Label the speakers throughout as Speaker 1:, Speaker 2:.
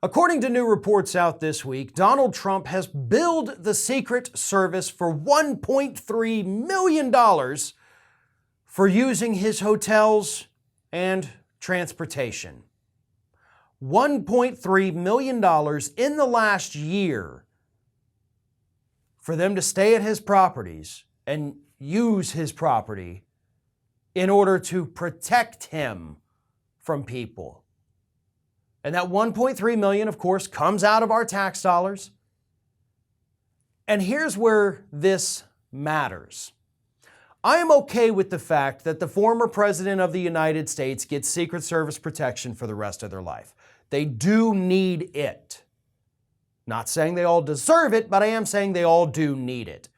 Speaker 1: According to new reports out this week, Donald Trump has billed the Secret Service for $1.3 million for using his hotels and transportation. $1.3 million in the last year for them to stay at his properties and use his property in order to protect him from people. And that $1.3 million, of course, comes out of our tax dollars. And here's where this matters. I am okay with the fact that the former president of the United States gets Secret Service protection for the rest of their life. They do need it. Not saying they all deserve it, but I am saying they all do need it.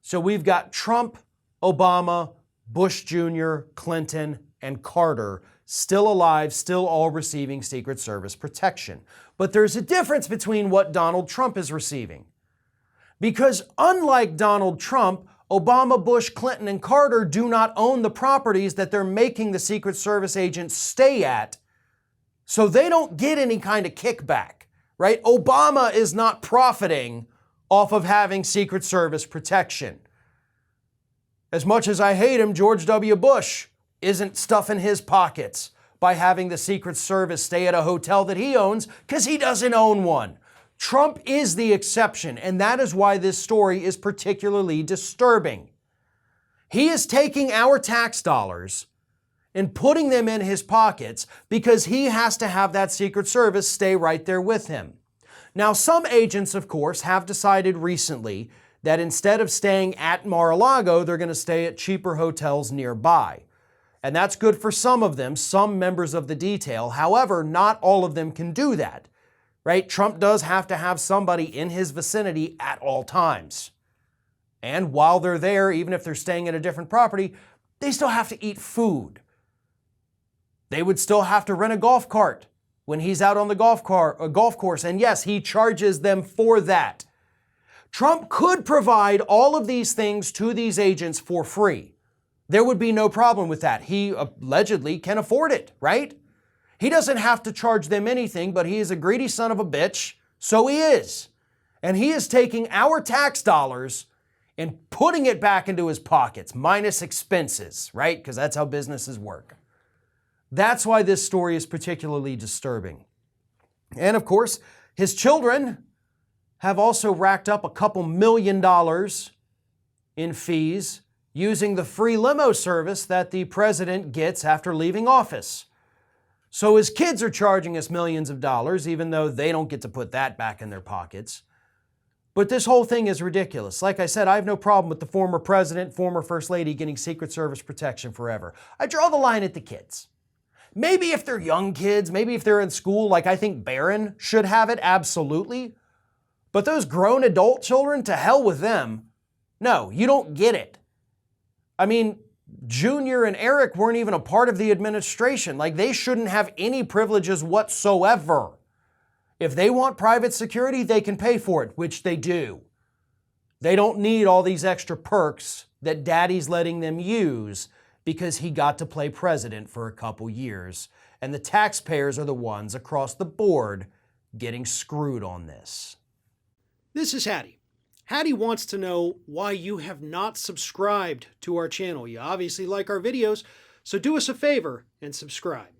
Speaker 1: So we've got Trump, Obama, Bush Jr., Clinton, and Carter still alive, still all receiving Secret Service protection. But there's a difference between what Donald Trump is receiving. Because unlike Donald Trump, Obama, Bush, Clinton, and Carter do not own the properties that they're making the Secret Service agents stay at, so they don't get any kind of kickback, right? Obama is not profiting off of having Secret Service protection. As much as I hate him, George W. Bush isn't stuffing his pockets by having the Secret Service stay at a hotel that he owns because he doesn't own one. Trump is the exception, and that is why this story is particularly disturbing. He is taking our tax dollars and putting them in his pockets because he has to have that Secret Service stay right there with him. Now, some agents, of course, have decided recently that instead of staying at Mar-a-Lago, they're going to stay at cheaper hotels nearby. And that's good for some of them, some members of the detail. However, not all of them can do that, right? Trump does have to have somebody in his vicinity at all times. And while they're there, even if they're staying at a different property, they still have to eat food. They would still have to rent a golf cart when he's out on the golf course. And yes, he charges them for that. Trump could provide all of these things to these agents for free. There would be no problem with that. He allegedly can afford it, right? He doesn't have to charge them anything, but he is a greedy son of a bitch, so he is. And he is taking our tax dollars and putting it back into his pockets, minus expenses, right? Because that's how businesses work. That's why this story is particularly disturbing. And of course, his children have also racked up a couple $1 million in fees using the free limo service that the president gets after leaving office. So his kids are charging us millions of dollars, even though they don't get to put that back in their pockets. But this whole thing is ridiculous. Like I said, I have no problem with the former president, former first lady getting Secret Service protection forever. I draw the line at the kids. Maybe if they're young kids, maybe if they're in school, like I think Barron should have it, absolutely. But those grown adult children, to hell with them. No, you don't get it. I mean, Junior and Eric weren't even a part of the administration. Like, they shouldn't have any privileges whatsoever. If they want private security, they can pay for it, which they do. They don't need all these extra perks that daddy's letting them use because he got to play president for a couple years. And the taxpayers are the ones across the board getting screwed on this.
Speaker 2: This is Hattie. Hattie wants to know why you have not subscribed to our channel. You obviously like our videos, so do us a favor and subscribe.